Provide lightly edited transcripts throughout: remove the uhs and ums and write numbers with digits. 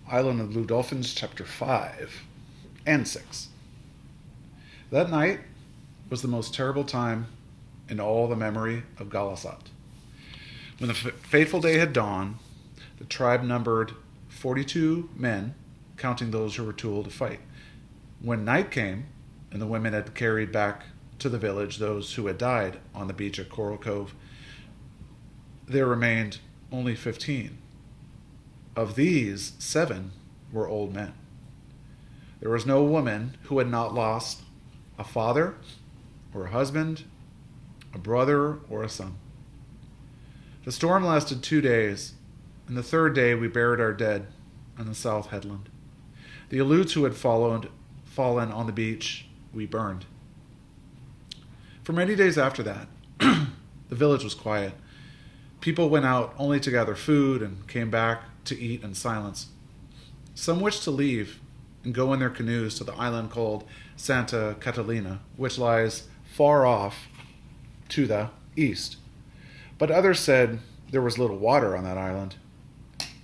Island of the Dolphins, chapter 5 and 6. That night was the most terrible time in all the memory of Galasat. When the fateful day had dawned, the tribe numbered 42 men, counting those who were too old to fight. When night came, and the women had carried back to the village those who had died on the beach at Coral Cove, there remained only 15. Of these, 7 were old men. There was no woman who had not lost a father or a husband, a brother or a son. The storm lasted 2 days, and the third day we buried our dead on the south headland. The Aleuts who had fallen on the beach, we burned. For many days after that, the village was quiet. People went out only to gather food and came back to eat in silence. Some wished to leave and go in their canoes to the island called Santa Catalina, which lies far off to the east. But others said there was little water on that island.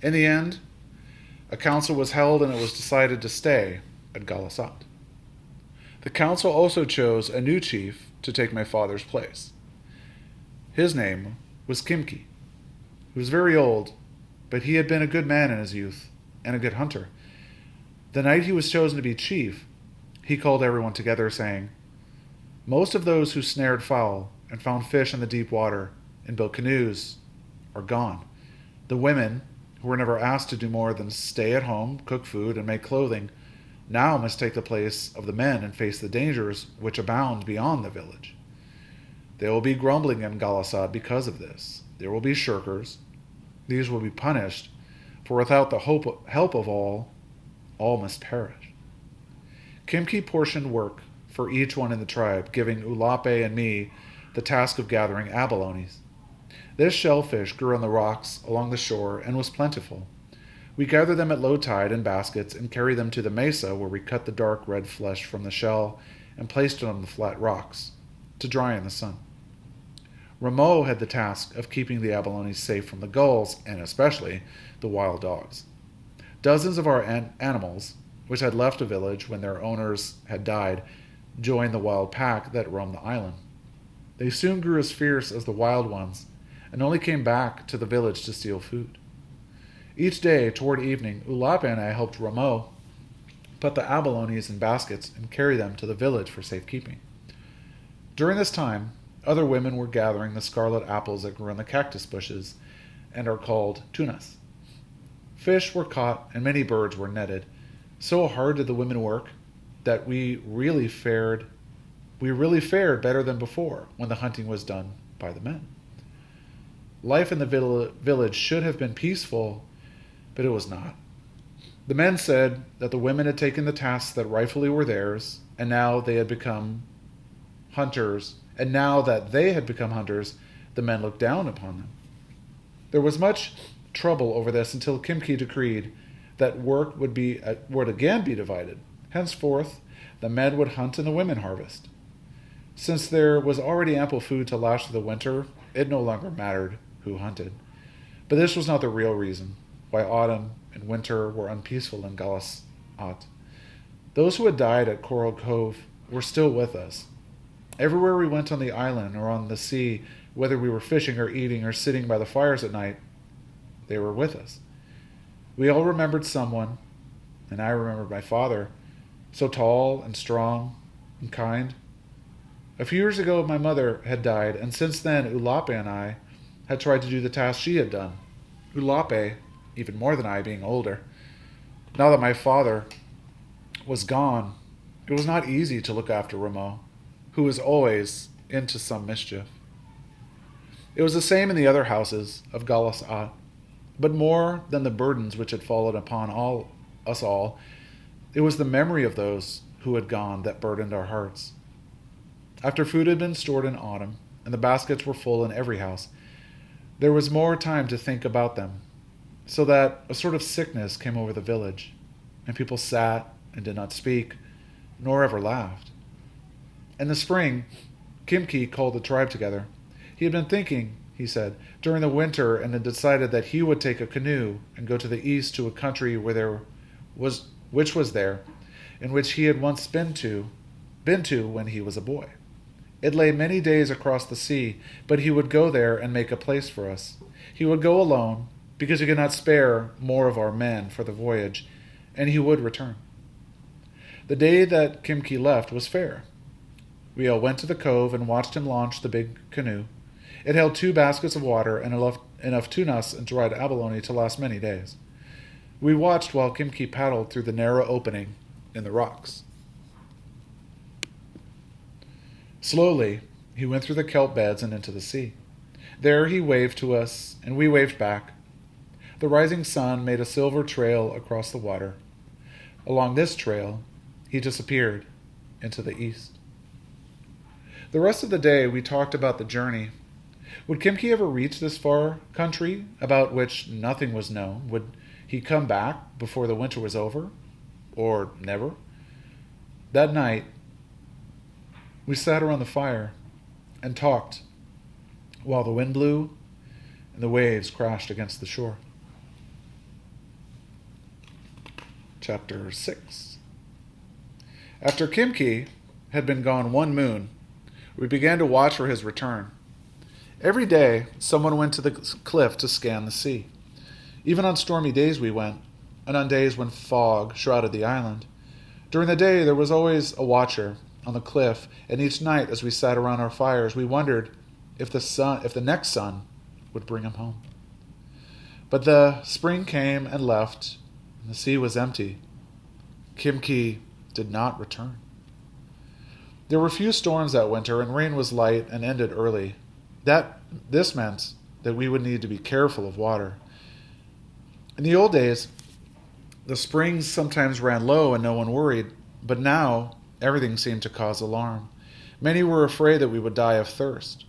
In the end, a council was held and it was decided to stay at Galasat. The council also chose a new chief to take my father's place. His name was Kimki. He was very old, but he had been a good man in his youth and a good hunter. The night he was chosen to be chief, he called everyone together, saying, "Most of those who snared fowl and found fish in the deep water and built canoes are gone. The women, who were never asked to do more than stay at home, cook food, and make clothing, now must take the place of the men and face the dangers which abound beyond the village. They will be grumbling in Galasad because of this. There will be shirkers. These will be punished, for without the help of all must perish." Kimki portioned work for each one in the tribe, giving Ulape and me the task of gathering abalones. This shellfish grew on the rocks along the shore and was plentiful. We gathered them at low tide in baskets and carried them to the mesa, where we cut the dark red flesh from the shell and placed it on the flat rocks to dry in the sun. Rameau had the task of keeping the abalones safe from the gulls and especially the wild dogs. Dozens of our animals, which had left the village when their owners had died, joined the wild pack that roamed the island. They soon grew as fierce as the wild ones and only came back to the village to steal food. Each day, toward evening, Ulape and I helped Rameau put the abalones in baskets and carry them to the village for safekeeping. During this time, other women were gathering the scarlet apples that grew in the cactus bushes and are called tunas. Fish were caught and many birds were netted. So hard did the women work that we really fared better than before when the hunting was done by the men. Life in the village should have been peaceful, but it was not. The men said that the women had taken the tasks that rightfully were theirs, and now they had become hunters. And now that they had become hunters, the men looked down upon them. There was much trouble over this until Kimki decreed that work would again be divided. Henceforth, the men would hunt and the women harvest. Since there was already ample food to last the winter, it no longer mattered who hunted. But this was not the real reason why autumn and winter were unpeaceful in Galasat. Those who had died at Coral Cove were still with us. Everywhere we went on the island or on the sea, whether we were fishing or eating or sitting by the fires at night, they were with us. We all remembered someone, and I remembered my father, so tall and strong and kind. A few years ago, my mother had died, and since then, Ulape and I had tried to do the task she had done. Ulape, even more than I, being older. Now that my father was gone, it was not easy to look after Rameau, who was always into some mischief. It was the same in the other houses of Galasat, but more than the burdens which had fallen upon us all, it was the memory of those who had gone that burdened our hearts. After food had been stored in autumn, and the baskets were full in every house, there was more time to think about them, so that a sort of sickness came over the village, and people sat and did not speak, nor ever laughed. In the spring, Kimki called the tribe together. He had been thinking, he said, during the winter, and had decided that he would take a canoe and go to the east to a country where there which was there, in which he had once been to when he was a boy. It lay many days across the sea, but he would go there and make a place for us. He would go alone, because he could not spare more of our men for the voyage, and he would return. The day that Kimki left was fair. We all went to the cove and watched him launch the big canoe. It held 2 baskets of water and enough tunas and dried abalone to last many days. We watched while Kimki paddled through the narrow opening in the rocks. Slowly, he went through the kelp beds and into the sea. There he waved to us, and we waved back. The rising sun made a silver trail across the water. Along this trail, he disappeared into the east. The rest of the day, we talked about the journey. Would Kimki ever reach this far country, about which nothing was known? Would he come back before the winter was over? Or never? That night, we sat around the fire and talked while the wind blew and the waves crashed against the shore. Chapter 6. After Kimki had been gone 1 moon, we began to watch for his return. Every day, someone went to the cliff to scan the sea. Even on stormy days we went, and on days when fog shrouded the island. During the day, there was always a watcher on the cliff, and each night as we sat around our fires, we wondered if the next sun would bring him home. But the spring came and left, and the sea was empty. Kimki did not return. There were few storms that winter, and rain was light and ended early. This meant that we would need to be careful of water. In the old days, the springs sometimes ran low and no one worried, but now everything seemed to cause alarm. Many were afraid that we would die of thirst.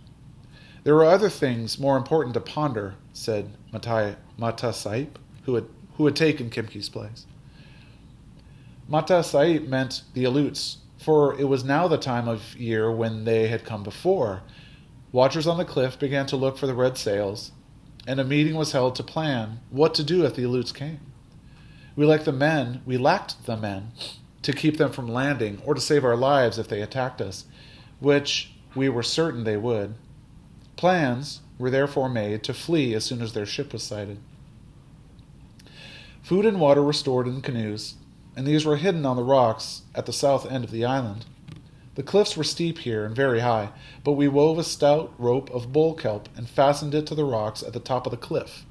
There were other things more important to ponder, said Mata Sahib, who had taken Kimki's place. Mata Sahib meant the Aleuts, for it was now the time of year when they had come before. Watchers on the cliff began to look for the red sails, and a meeting was held to plan what to do if the Aleuts came. We lacked the men to keep them from landing or to save our lives if they attacked us, which we were certain they would. Plans were therefore made to flee as soon as their ship was sighted. Food and water were stored in canoes, and these were hidden on the rocks at the south end of the island. The cliffs were steep here and very high, but we wove a stout rope of bull kelp and fastened it to the rocks at the top of the cliff.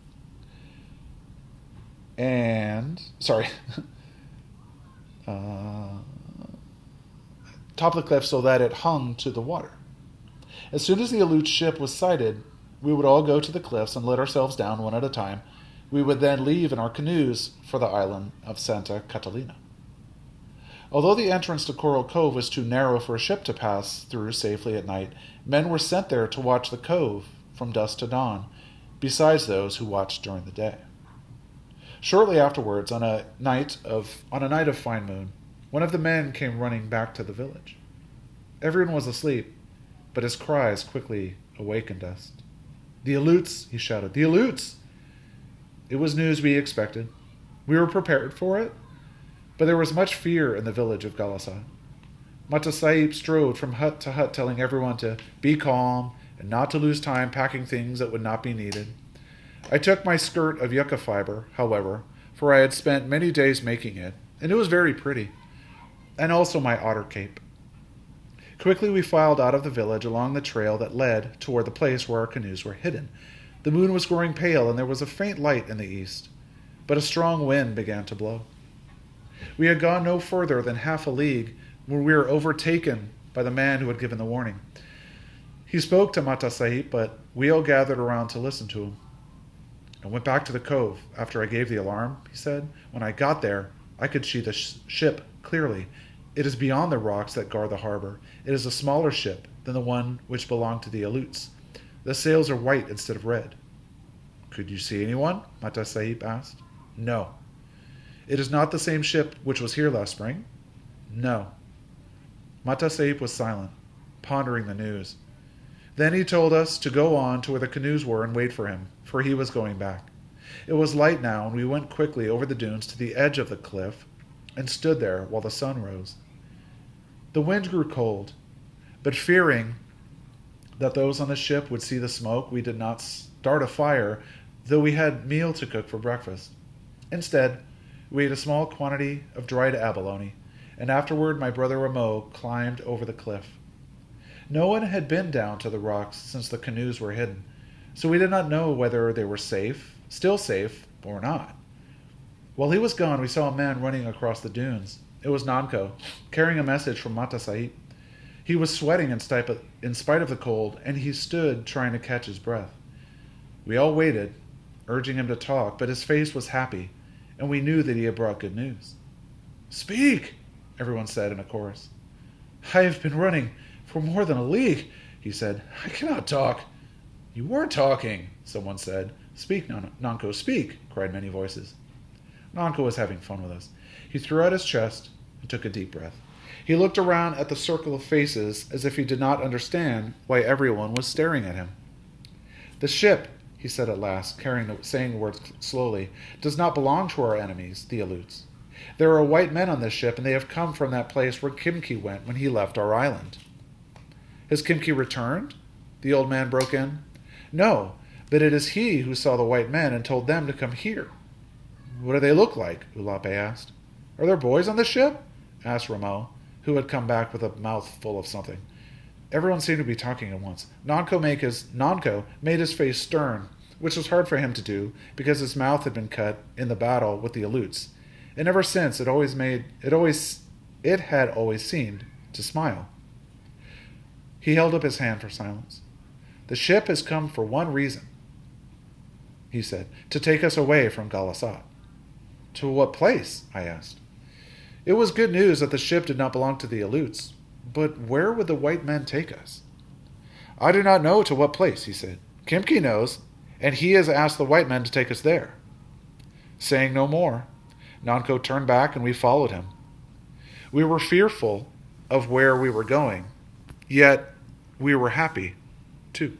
Top of the cliff so that it hung to the water. As soon as the Aleut ship was sighted, we would all go to the cliffs and let ourselves down one at a time. We would then leave in our canoes for the island of Santa Catalina. Although the entrance to Coral Cove was too narrow for a ship to pass through safely at night, men were sent there to watch the cove from dusk to dawn, besides those who watched during the day. Shortly afterwards, on a night of fine moon, one of the men came running back to the village. Everyone was asleep, but his cries quickly awakened us. "The Aleuts!" he shouted. "The Aleuts!" It was news we expected. We were prepared for it, but there was much fear in the village of Galasat. Mata Sahib strode from hut to hut telling everyone to be calm and not to lose time packing things that would not be needed. I took my skirt of yucca fiber, however, for I had spent many days making it, and it was very pretty, and also my otter cape. Quickly we filed out of the village along the trail that led toward the place where our canoes were hidden. The moon was growing pale, and there was a faint light in the east, but a strong wind began to blow. We had gone no further than half a league when we were overtaken by the man who had given the warning. He spoke to Mata Sahib, but we all gathered around to listen to him. "I went back to the cove after I gave the alarm," he said. "When I got there, I could see the ship clearly. It is beyond the rocks that guard the harbor. It is a smaller ship than the one which belonged to the Aleuts. The sails are white instead of red." "Could you see anyone?" Mata Sahib asked. "No." "It is not the same ship which was here last spring?" "No." Mata Sahib was silent, pondering the news. Then he told us to go on to where the canoes were and wait for him, for he was going back. It was light now, and we went quickly over the dunes to the edge of the cliff and stood there while the sun rose. The wind grew cold, but fearing that those on the ship would see the smoke, we did not start a fire, though we had meal to cook for breakfast. Instead, we ate a small quantity of dried abalone, and afterward my brother Rameau climbed over the cliff. No one had been down to the rocks since the canoes were hidden, so we did not know whether they were still safe, or not. While he was gone, we saw a man running across the dunes. It was Nanko, carrying a message from Mata Sahib. He was sweating in spite of the cold, and he stood trying to catch his breath. We all waited, urging him to talk, but his face was happy, and we knew that he had brought good news. "Speak," everyone said in a chorus. "I have been running for more than a league," he said. "I cannot talk." "You were talking," someone said. "Speak, Nanko, speak," cried many voices. Nanko was having fun with us. He threw out his chest and took a deep breath. He looked around at the circle of faces as if he did not understand why everyone was staring at him. "The ship," he said at last, saying the words slowly, "does not belong to our enemies, the Aleuts. There are white men on this ship, and they have come from that place where Kimki went when he left our island." "Has Kimki returned?" the old man broke in. "No, but it is he who saw the white men and told them to come here." "What do they look like?" Ulape asked. "Are there boys on the ship?" asked Rameau, who had come back with a mouth full of something. Everyone seemed to be talking at once. Nanko made his face stern, which was hard for him to do because his mouth had been cut in the battle with the Aleuts, and ever since it had always seemed to smile. He held up his hand for silence. "The ship has come for one reason," he said, "to take us away from Galasat." "To what place?" I asked. It was good news that the ship did not belong to the Aleuts, but where would the white men take us? "I do not know to what place," he said. "Kimki knows, and he has asked the white men to take us there." Saying no more, Nanko turned back and we followed him. We were fearful of where we were going, yet we were happy, too.